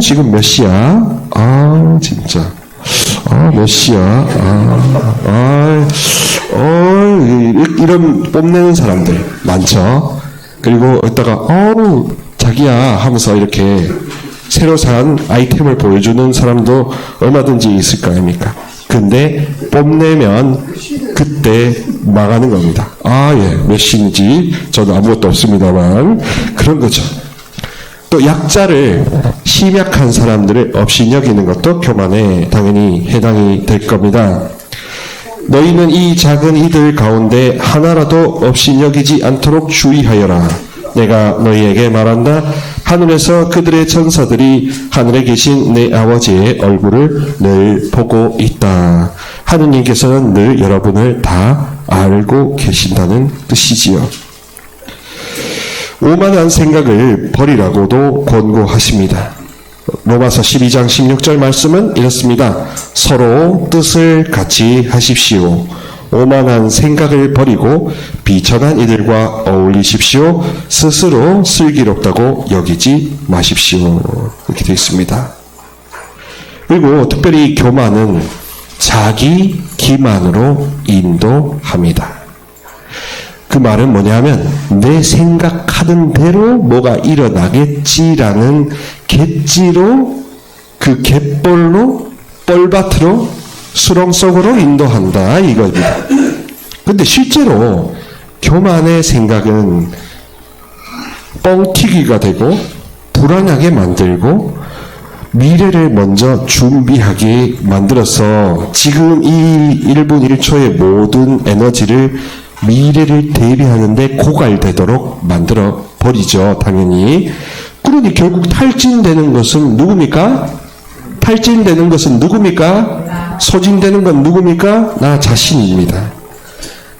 지금 몇 시야? 진짜. 몇 시야? 이런 뽐내는 사람들 많죠. 그리고 이따가, 자기야 하면서 이렇게 새로 산 아이템을 보여주는 사람도 얼마든지 있을 거 아닙니까? 근데 뽐내면 그때 망하는 겁니다. 몇 시인지 저도 아무것도 없습니다만 그런 거죠. 또 약자를 심약한 사람들을 없이 여기는 것도 교만에 당연히 해당이 될 겁니다. 너희는 이 작은 이들 가운데 하나라도 없이 여기지 않도록 주의하여라. 내가 너희에게 말한다. 하늘에서 그들의 천사들이 하늘에 계신 내 아버지의 얼굴을 늘 보고 있다. 하느님께서는 늘 여러분을 다 알고 계신다는 뜻이지요. 오만한 생각을 버리라고도 권고하십니다. 로마서 12장 16절 말씀은 이렇습니다. 서로 뜻을 같이 하십시오. 오만한 생각을 버리고 비천한 이들과 어울리십시오. 스스로 슬기롭다고 여기지 마십시오. 이렇게 되어 있습니다. 그리고 특별히 교만은 자기 기만으로 인도합니다. 그 말은 뭐냐면 내 생각하는 대로 뭐가 일어나겠지라는 갯지로 그 갯벌로 뻘밭으로 수렁 속으로 인도한다 이겁니다. 근데 실제로 교만의 생각은 뻥튀기가 되고 불안하게 만들고 미래를 먼저 준비하게 만들어서 지금 이 1분 1초의 모든 에너지를 미래를 대비하는데 고갈되도록 만들어 버리죠. 당연히. 그러니 결국 탈진되는 것은 누굽니까? 탈진되는 것은 누굽니까? 소진되는 건 누굽니까? 나 자신입니다.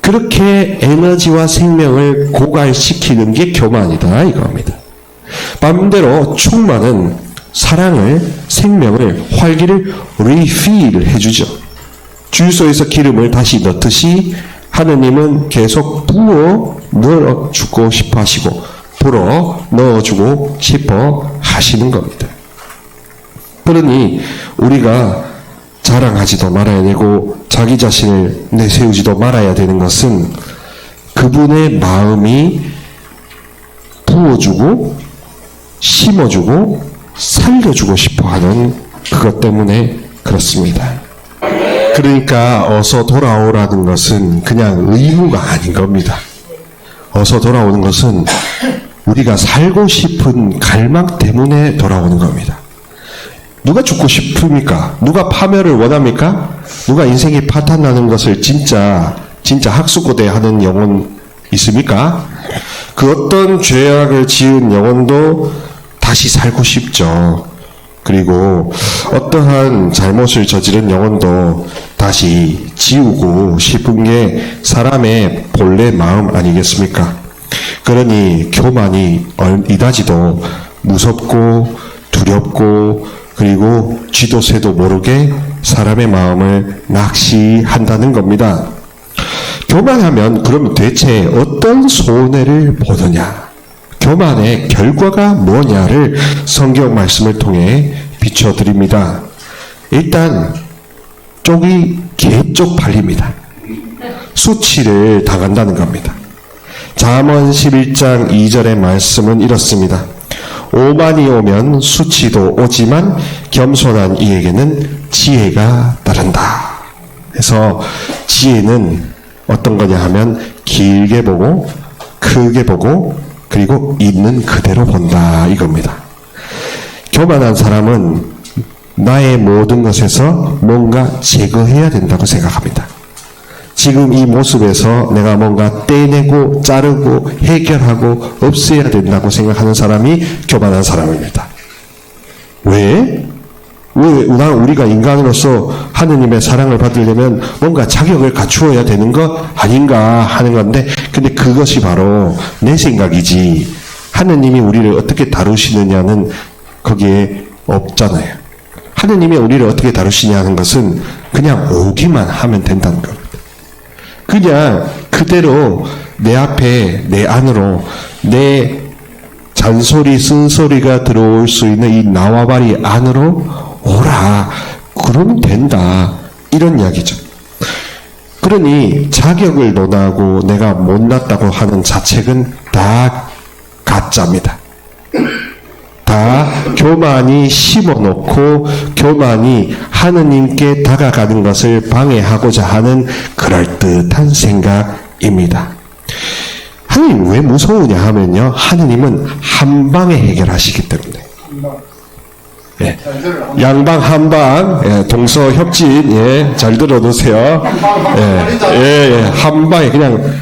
그렇게 에너지와 생명을 고갈시키는 게 교만이다 이겁니다. 반대로 충만은 사랑을, 생명을, 활기를 리필 해주죠. 주유소에서 기름을 다시 넣듯이 하느님은 계속 부어 넣어주고 싶어 하시고 불어 넣어주고 싶어 하시는 겁니다. 그러니 우리가 자랑하지도 말아야 되고 자기 자신을 내세우지도 말아야 되는 것은 그분의 마음이 부어주고 심어주고 살려주고 싶어 하는 그것 때문에 그렇습니다. 그러니까 어서 돌아오라는 것은 그냥 의무가 아닌 겁니다. 어서 돌아오는 것은 우리가 살고 싶은 갈망 때문에 돌아오는 겁니다. 누가 죽고 싶습니까? 누가 파멸을 원합니까? 누가 인생이 파탄나는 것을 진짜 학수고대 하는 영혼 있습니까? 그 어떤 죄악을 지은 영혼도 다시 살고 싶죠. 그리고 어떠한 잘못을 저지른 영혼도 다시 지우고 싶은 게 사람의 본래 마음 아니겠습니까? 그러니 교만이 이다지도 무섭고 두렵고 그리고 쥐도 새도 모르게 사람의 마음을 낚시한다는 겁니다. 교만하면 그러면 대체 어떤 손해를 보느냐? 교만의 결과가 뭐냐를 성경 말씀을 통해 비춰드립니다. 일단 쪽이 개쪽 팔립니다. 수치를 당한다는 겁니다. 잠언 11장 2절의 말씀은 이렇습니다. 오만이 오면 수치도 오지만 겸손한 이에게는 지혜가 따른다. 그래서 지혜는 어떤 거냐 하면 길게 보고 크게 보고 그리고 있는 그대로 본다 이겁니다. 교만한 사람은 나의 모든 것에서 뭔가 제거해야 된다고 생각합니다. 지금 이 모습에서 내가 뭔가 떼내고 자르고 해결하고 없애야 된다고 생각하는 사람이 교만한 사람입니다. 왜 우리가 인간으로서 하느님의 사랑을 받으려면 뭔가 자격을 갖추어야 되는 것 아닌가 하는 건데, 근데 그것이 바로 내 생각이지 하느님이 우리를 어떻게 다루시느냐는 거기에 없잖아요. 하느님이 우리를 어떻게 다루시냐 하는 것은 그냥 오기만 하면 된다는 겁니다. 그냥 그대로 내 앞에 내 안으로 내 잔소리, 쓴소리가 들어올 수 있는 이 나와바리 안으로 오라. 그러면 된다. 이런 이야기죠. 그러니 자격을 논하고 내가 못났다고 하는 자책은 다 가짜입니다. 다 교만이 심어놓고 교만이 하느님께 다가가는 것을 방해하고자 하는 그럴듯한 생각입니다. 하느님 왜 무서우냐 하면요, 하느님은 한 방에 해결하시기 때문에. 예. 양방 한방, 예, 동서협진, 예, 잘 들어두세요. 한 방에 그냥,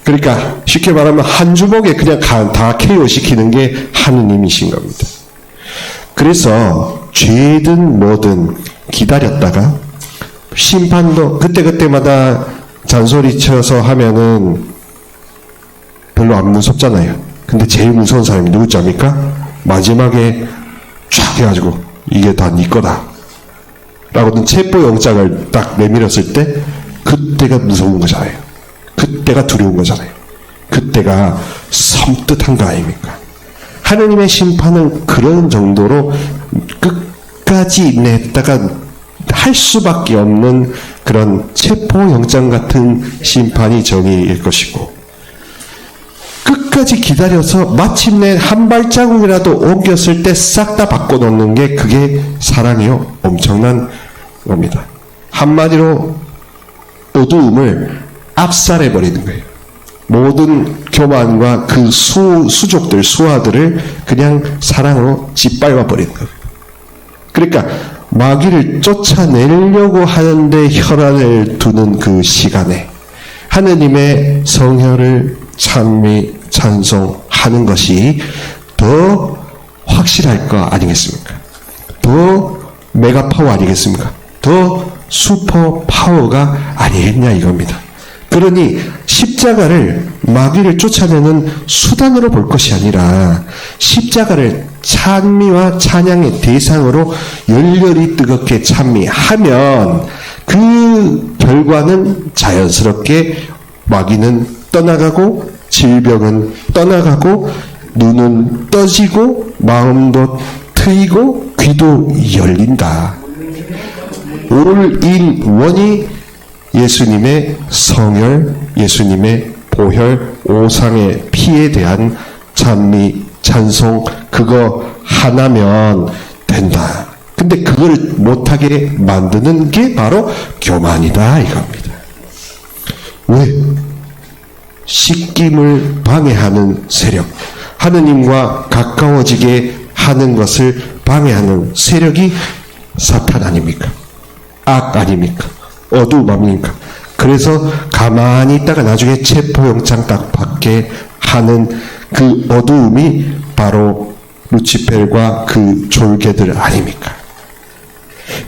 그러니까 쉽게 말하면 한 주먹에 그냥 다 KO 시키는 게 하느님이신 겁니다. 그래서 죄든 뭐든 기다렸다가 심판도 그때마다 잔소리 쳐서 하면은 별로 안 무섭잖아요. 근데 제일 무서운 사람이 누구지 압니까? 마지막에 쫙 해가지고 이게 다 네 거다 라고는 체포영장을 딱 내밀었을 때 그때가 무서운 거잖아요. 그때가 두려운 거잖아요. 그때가 섬뜩한 거 아닙니까? 하느님의 심판은 그런 정도로 끝까지 냈다가 할 수밖에 없는 그런 체포영장 같은 심판이 정의일 것이고, 끝까지 기다려서 마침내 한 발자국이라도 옮겼을 때 싹 다 바꿔놓는 게 그게 사랑이요. 엄청난 겁니다. 한마디로 어두움을 압살해버리는 거예요. 모든 교만과 그 수족들, 수하들을 그냥 사랑으로 짓밟아버리는 거예요. 그러니까 마귀를 쫓아내려고 하는데 혈안을 두는 그 시간에 하느님의 성혈을 찬송하는 것이 더 확실할 거 아니겠습니까? 더 메가 파워 아니겠습니까? 더 슈퍼 파워가 아니겠냐 이겁니다. 그러니 십자가를 마귀를 쫓아내는 수단으로 볼 것이 아니라 십자가를 찬미와 찬양의 대상으로 열렬히 뜨겁게 찬미하면 그 결과는 자연스럽게 마귀는 떠나가고 질병은 떠나가고 눈은 떠지고 마음도 트이고 귀도 열린다. 올인 원이 예수님의 성혈, 예수님의 보혈, 오상의 피에 대한 찬미, 찬송 그거 하나면 된다. 근데 그걸 못하게 만드는 게 바로 교만이다 이겁니다. 왜? 씻김을 방해하는 세력, 하느님과 가까워지게 하는 것을 방해하는 세력이 사탄 아닙니까? 악 아닙니까? 어두움 아닙니까? 그래서 가만히 있다가 나중에 체포영장 딱 받게 하는 그 어두움이 바로 루치펠과 그 졸개들 아닙니까?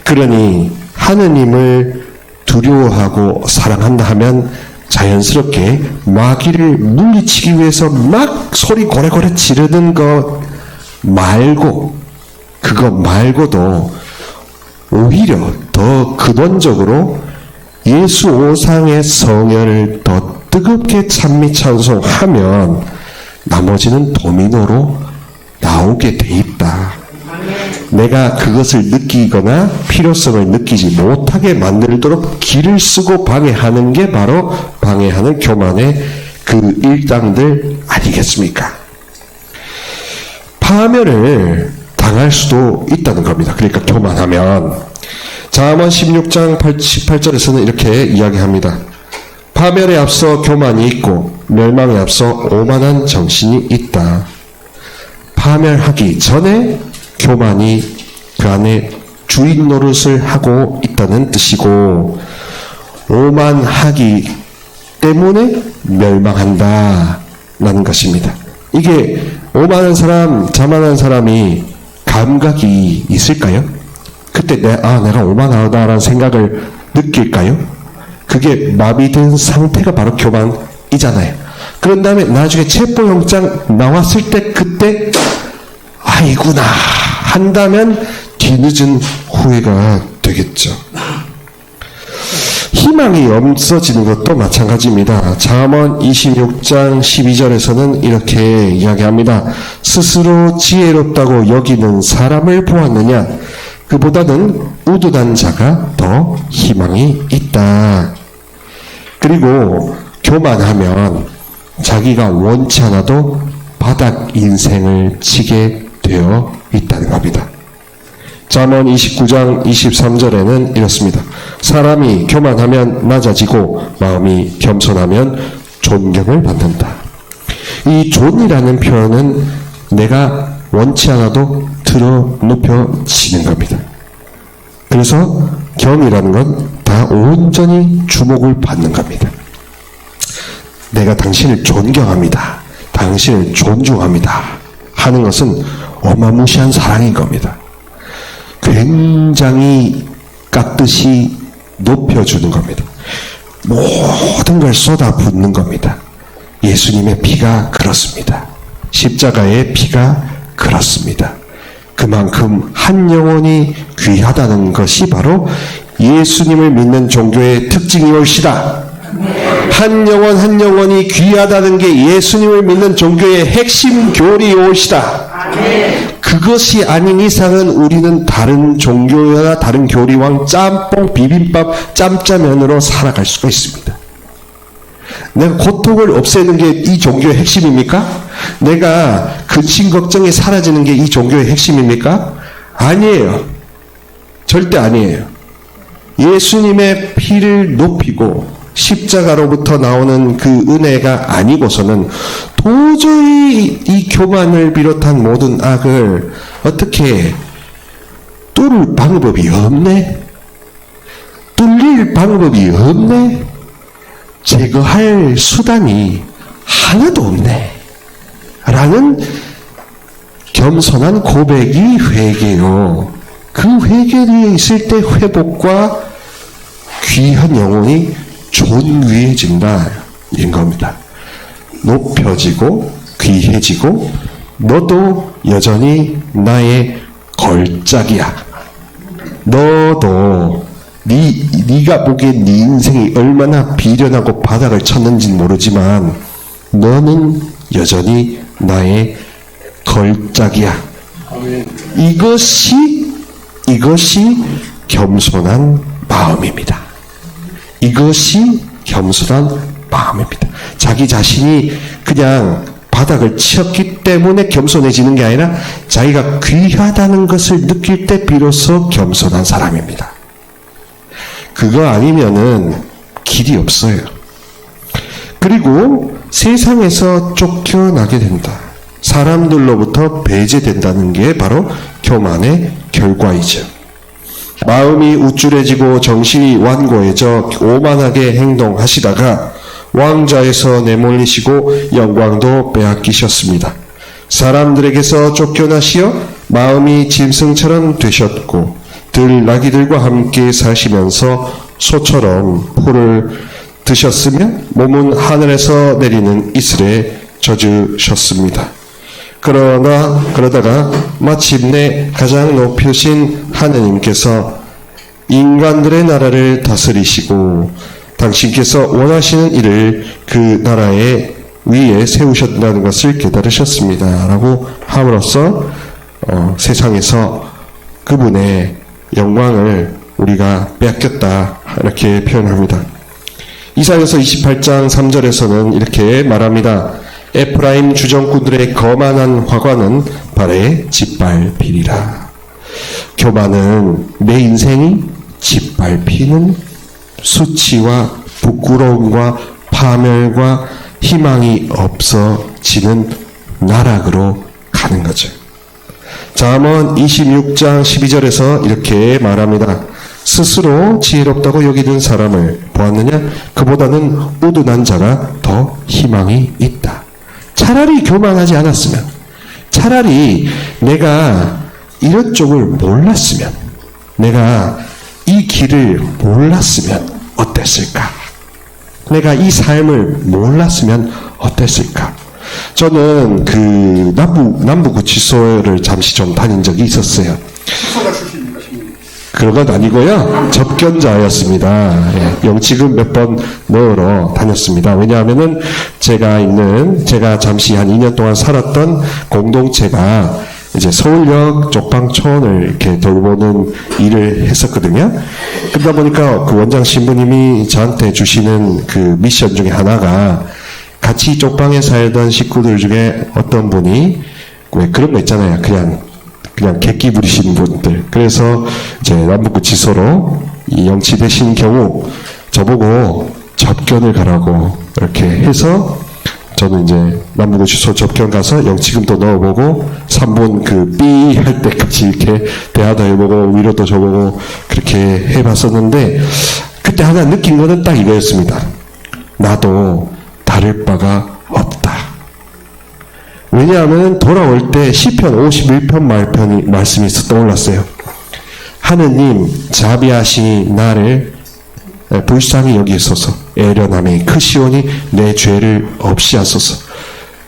그러니 하느님을 두려워하고 사랑한다 하면 자연스럽게 마귀를 물리치기 위해서 막 소리 고래고래 지르는 거 말고, 그거 말고도 오히려 더 근원적으로 예수 오상의 성혈을 더 뜨겁게 찬미 찬송하면 나머지는 도미노로 나오게 돼 있다. 내가 그것을 느끼거나 필요성을 느끼지 못하게 만들도록 길을 쓰고 방해하는 게 바로 방해하는 교만의 그 일당들 아니겠습니까? 파멸을 당할 수도 있다는 겁니다. 그러니까 교만하면. 잠언 16장 18절에서는 이렇게 이야기합니다. 파멸에 앞서 교만이 있고 멸망에 앞서 오만한 정신이 있다. 파멸하기 전에 교만이 그 안에 주인 노릇을 하고 있다는 뜻이고, 오만하기 때문에 멸망한다 라는 것입니다. 이게 오만한 사람, 자만한 사람이 감각이 있을까요? 그때 내가 오만하다라는 생각을 느낄까요? 그게 마비된 상태가 바로 교만이잖아요. 그런 다음에 나중에 체포영장 나왔을 때 그때 아이구나 한다면 뒤늦은 후회가 되겠죠. 희망이 없어지는 것도 마찬가지입니다. 잠언 26장 12절에서는 이렇게 이야기합니다. 스스로 지혜롭다고 여기는 사람을 보았느냐? 그보다는 우둔한 자가 더 희망이 있다. 그리고 교만하면 자기가 원치 않아도 바닥 인생을 치게 되어 있다는 겁니다. 잠언 29장 23절에는 이렇습니다. 사람이 교만하면 낮아지고 마음이 겸손하면 존경을 받는다. 이 존이라는 표현은 내가 원치 않아도 들어 높여지는 겁니다. 그래서 경이라는 건 다 온전히 주목을 받는 겁니다. 내가 당신을 존경합니다. 당신을 존중합니다. 하는 것은 어마무시한 사랑인 겁니다. 굉장히 깎듯이 높여주는 겁니다. 모든 걸 쏟아붓는 겁니다. 예수님의 피가 그렇습니다. 십자가의 피가 그렇습니다. 그만큼 한 영혼이 귀하다는 것이 바로 예수님을 믿는 종교의 특징이올시다. 한 영혼 한 영혼이 귀하다는 게 예수님을 믿는 종교의 핵심 교리올시다. 그것이 아닌 이상은 우리는 다른 종교나 다른 교리왕 짬뽕 비빔밥 짬짜면으로 살아갈 수가 있습니다. 내가 고통을 없애는 게 이 종교의 핵심입니까? 내가 근심 걱정이 사라지는 게 이 종교의 핵심입니까? 아니에요. 절대 아니에요. 예수님의 피를 높이고 십자가로부터 나오는 그 은혜가 아니고서는 도저히 이 교만을 비롯한 모든 악을 어떻게 뚫을 방법이 없네? 뚫릴 방법이 없네? 제거할 수단이 하나도 없네? 라는 겸손한 고백이 회개요. 그 회개에 있을 때 회복과 귀한 영혼이 존귀해진다 인 겁니다. 높여지고 귀해지고 너도 여전히 나의 걸작이야. 너도 네가 보기엔 네 인생이 얼마나 비련하고 바닥을 쳤는지는 모르지만 너는 여전히 나의 걸작이야. 이것이 겸손한 마음입니다. 이것이 겸손한 마음입니다. 자기 자신이 그냥 바닥을 치었기 때문에 겸손해지는 게 아니라 자기가 귀하다는 것을 느낄 때 비로소 겸손한 사람입니다. 그거 아니면은 길이 없어요. 그리고 세상에서 쫓겨나게 된다. 사람들로부터 배제된다는 게 바로 교만의 결과이죠. 마음이 우쭐해지고 정신이 완고해져 오만하게 행동하시다가 왕좌에서 내몰리시고 영광도 빼앗기셨습니다. 사람들에게서 쫓겨나시어 마음이 짐승처럼 되셨고 들나귀들과 함께 사시면서 소처럼 풀을 드셨으며 몸은 하늘에서 내리는 이슬에 젖으셨습니다. 그러다가 마침내 가장 높으신 하느님께서 인간들의 나라를 다스리시고 당신께서 원하시는 일을 그 나라의 위에 세우셨다는 것을 깨달으셨습니다. 라고 함으로써 세상에서 그분의 영광을 우리가 빼앗겼다 이렇게 표현합니다. 이사야서 28장 3절에서는 이렇게 말합니다. 에프라임 주정꾼들의 거만한 화관은 발에 짓밟히리라. 교만은 내 인생이 짓밟히는 수치와 부끄러움과 파멸과 희망이 없어지는 나락으로 가는 거죠. 잠언 26장 12절에서 이렇게 말합니다. 스스로 지혜롭다고 여기는 사람을 보았느냐? 그보다는 우둔한 자가 더 희망이 있다. 차라리 교만하지 않았으면, 차라리 내가 이런 쪽을 몰랐으면, 내가 이 길을 몰랐으면 어땠을까? 내가 이 삶을 몰랐으면 어땠을까? 저는 남부구치소를 잠시 좀 다닌 적이 있었어요. 수사가 출신입니까? 그런 건 아니고요. 접견자였습니다. 예, 영치금 몇 번 넣으러 다녔습니다. 왜냐하면은 제가 잠시 한 2년 동안 살았던 공동체가 이제 서울역 쪽방촌을 이렇게 돌보는 일을 했었거든요. 그러다 보니까 그 원장 신부님이 저한테 주시는 그 미션 중에 하나가 같이 쪽방에 살던 식구들 중에 어떤 분이 왜 그런 거 있잖아요. 그냥 객기 부리시는 분들. 그래서 이제 남북구치소로 이 영치되신 경우 저보고 접견을 가라고 이렇게 해서 저는 이제 남북구치소 접견 가서 영치금도 넣어보고 3분 그 삐 할 때까지 이렇게 대화도 해보고 위로도 줘보고 그렇게 해봤었는데 그때 하나 느낀 거는 딱 이거였습니다. 나도 다를 바가 없다. 왜냐하면 돌아올 때 시편 51편 말씀이 떠올랐어요. 하느님 자비하시니 나를 불쌍히 여기소서. 애련함이 크시오니 내 죄를 없이 하소서.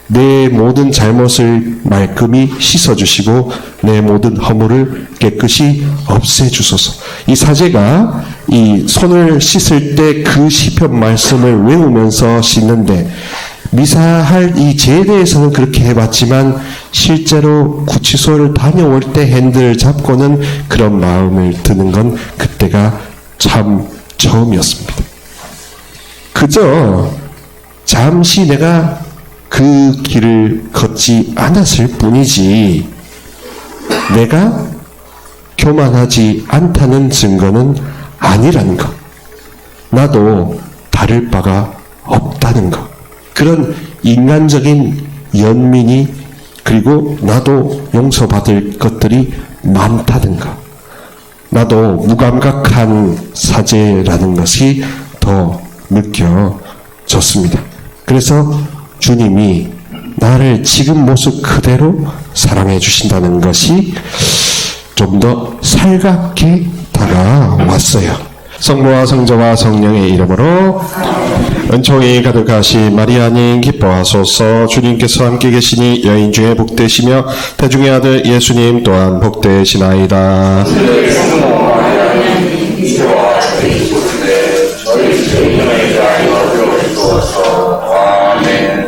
내 모든 잘못을 말끔히 씻어주시고 내 모든 허물을 깨끗이 없애주소서. 이 사제가 이 손을 씻을 때 그 시편 말씀을 외우면서 씻는데 미사할 이 제대에서는 그렇게 해봤지만 실제로 구치소를 다녀올 때 핸들을 잡고는 그런 마음을 드는 건 그때가 참 처음이었습니다. 그저 잠시 내가 그 길을 걷지 않았을 뿐이지 내가 교만하지 않다는 증거는 아니라는 것. 나도 다를 바가 없다는 것. 그런 인간적인 연민이 그리고 나도 용서받을 것들이 많다는 것. 나도 무감각한 사제라는 것이 더 느껴졌습니다. 그래서 주님이 나를 지금 모습 그대로 사랑해 주신다는 것이 좀 더 살갑게 다가왔어요. 성부와 성자와 성령의 이름으로 은총이 가득하신 마리아님 기뻐하소서. 주님께서 함께 계시니 여인 중에 복되시며 태중의 아들 예수님 또한 복되시나이다.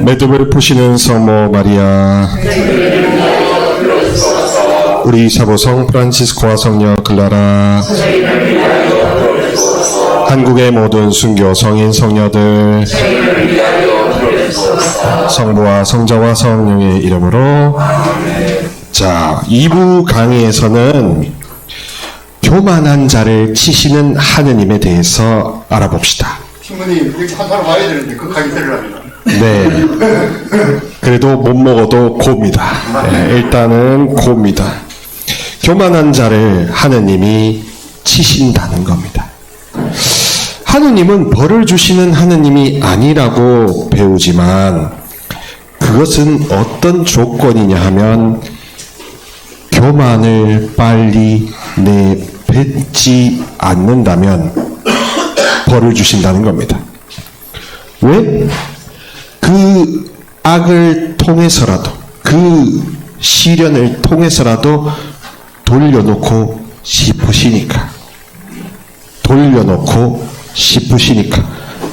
매듭을 푸시는 성모 마리아, 우리 사부성 프란치스코와 성녀 클라라, 한국의 모든 순교 성인 성녀들, 성부와 성자와 성령의 이름으로. 자, 2부 강의에서는 교만한 자를 치시는 하느님에 대해서 알아봅시다. 신부님, 여기 한 사람 와야 되는데 그 강의 들으려면. 네. 그래도 못 먹어도 고입니다. 네, 일단은 고입니다. 교만한 자를 하느님이 치신다는 겁니다. 하느님은 벌을 주시는 하느님이 아니라고 배우지만 그것은 어떤 조건이냐 하면 교만을 빨리 내뱉지 않는다면 벌을 주신다는 겁니다. 왜? 그 악을 통해서라도 그 시련을 통해서라도 돌려놓고 싶으시니까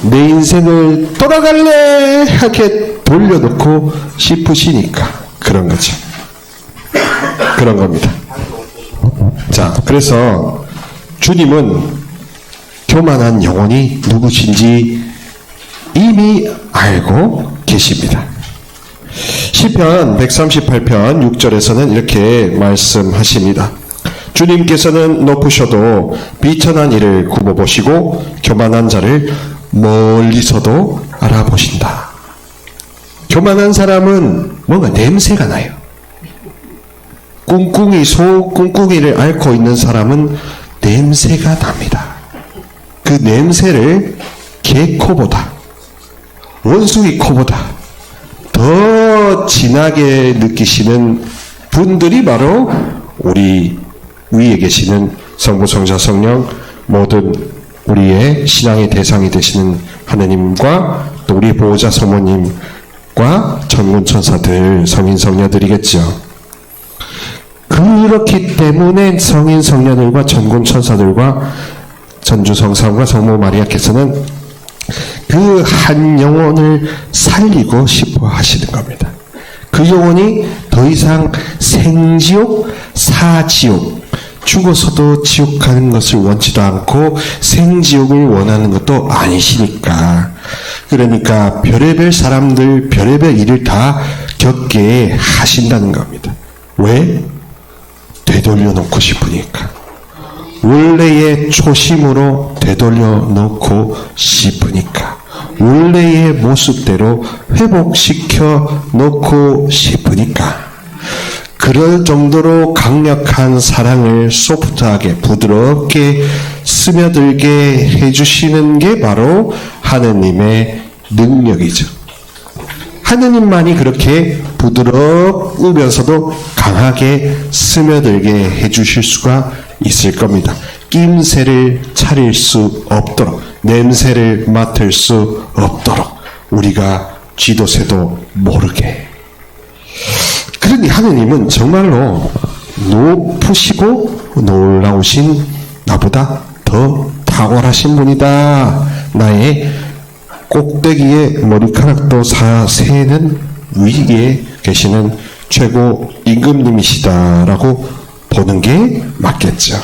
내 인생을 돌아갈래 하게 돌려놓고 싶으시니까 그런 거죠. 그런 겁니다. 자, 그래서 주님은 교만한 영혼이 누구신지 이미 알고 계십니다. 시편 138편 6절에서는 이렇게 말씀하십니다. 주님께서는 높으셔도 비천한 이를 굽어보시고 교만한 자를 멀리서도 알아보신다. 교만한 사람은 뭔가 냄새가 나요. 꿍꿍이를 앓고 있는 사람은 냄새가 납니다. 그 냄새를 개코보다 원숭이 코보다 더 진하게 느끼시는 분들이 바로 우리 위에 계시는 성부, 성자, 성령 모든 우리의 신앙의 대상이 되시는 하느님과 또 우리 보호자 성모님과 천군 천사들, 성인 성녀들이겠죠. 그렇기 때문에 성인 성녀들과 전군 천사들과 전주 성삼과 성모 마리아께서는 그 한 영혼을 살리고 싶어 하시는 겁니다. 그 영혼이 더 이상 생지옥, 사지옥, 죽어서도 지옥 가는 것을 원치도 않고 생지옥을 원하는 것도 아니시니까. 그러니까 별의별 사람들, 별의별 일을 다 겪게 하신다는 겁니다. 왜? 되돌려 놓고 싶으니까. 원래의 초심으로 되돌려 놓고 싶으니까. 원래의 모습대로 회복시켜 놓고 싶으니까. 그럴 정도로 강력한 사랑을 소프트하게 부드럽게 스며들게 해주시는 게 바로 하느님의 능력이죠. 하느님만이 그렇게 부드러우면서도 강하게 스며들게 해주실 수가 있을 겁니다. 낌새를 차릴 수 없도록, 냄새를 맡을 수 없도록, 우리가 쥐도 새도 모르게. 그러니 하느님은 정말로 높으시고 놀라우신, 나보다 더 탁월하신 분이다. 나의 꼭대기에 머리카락도 세는 위에 계시는 최고 임금님이시다라고 보는 게 맞겠죠.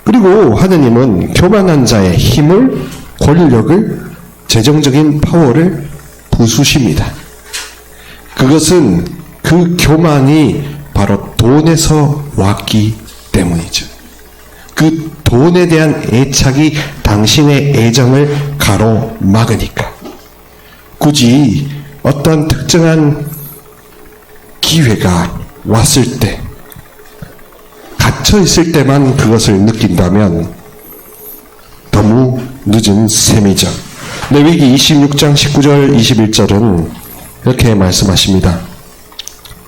그리고 하느님은 교만한 자의 힘을, 권력을, 재정적인 파워를 부수십니다. 그것은 그 교만이 바로 돈에서 왔기 때문이죠. 그 돈에 대한 애착이 당신의 애정을 가로막으니까. 굳이 어떤 특정한 기회가 왔을 때, 갇혀 있을 때만 그것을 느낀다면 너무 늦은 셈이죠. 레위기 26장 19절 21절은 이렇게 말씀하십니다.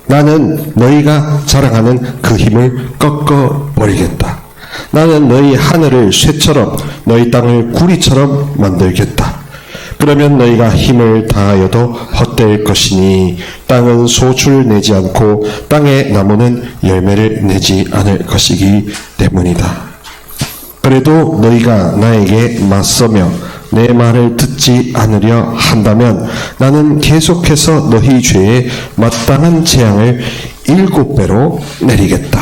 나는 너희가 자랑하는 그 힘을 꺾어버리겠다. 나는 너희 하늘을 쇠처럼 너희 땅을 구리처럼 만들겠다. 그러면 너희가 힘을 다하여도 헛될 것이니 땅은 소출을 내지 않고 땅의 나무는 열매를 내지 않을 것이기 때문이다. 그래도 너희가 나에게 맞서며 내 말을 듣지 않으려 한다면 나는 계속해서 너희 죄에 마땅한 재앙을 7배로 내리겠다.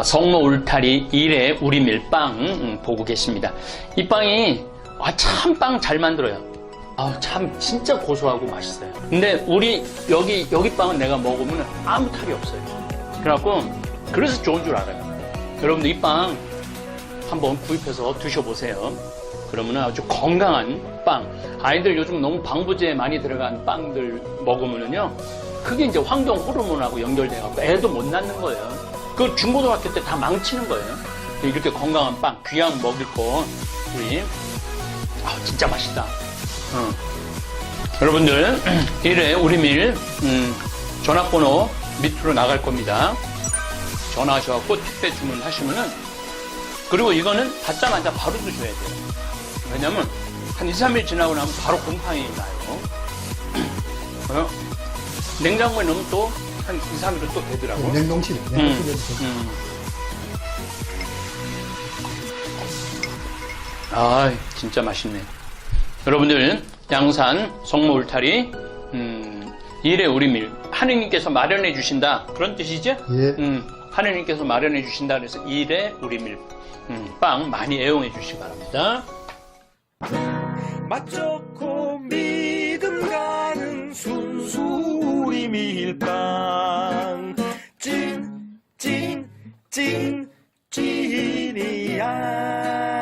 성모 울타리 1회 우리 밀빵 보고 계십니다. 이 빵이 참 빵 잘 만들어요. 참 진짜 고소하고 맛있어요. 근데 여기 빵은 내가 먹으면 아무 탈이 없어요. 그래서 좋은 줄 알아요. 여러분들 이 빵 한번 구입해서 드셔보세요. 그러면 아주 건강한 빵. 아이들 요즘 너무 방부제 많이 들어간 빵들 먹으면요, 그게 이제 환경 호르몬하고 연결돼갖고 애도 못 낳는 거예요. 그 중고등학교 때 다 망치는 거예요. 이렇게 건강한 빵, 귀한 먹을 거, 우리 진짜 맛있다. 여러분들 1회 우리밀 전화번호 밑으로 나갈 겁니다. 전화하셔갖고 택배 주문하시면은, 그리고 이거는 받자마자 바로 드셔야 돼요. 왜냐면 한 2, 3일 지나고 나면 바로 곰팡이 나요. 냉장고에 넣으면 또 한 2, 3일은 또 되더라고. 냉동실에. 진짜 맛있네. 여러분들 양산 성모 울타리 1회 우리밀 하느님께서 마련해 주신다, 그런 뜻이죠? 예. 하느님께서 마련해 주신다 그래서 1회 우리밀 빵 많이 애용해 주시기 바랍니다. 맛 좋고 믿음 가는 순수 우리 밀빵 찐 찐이야.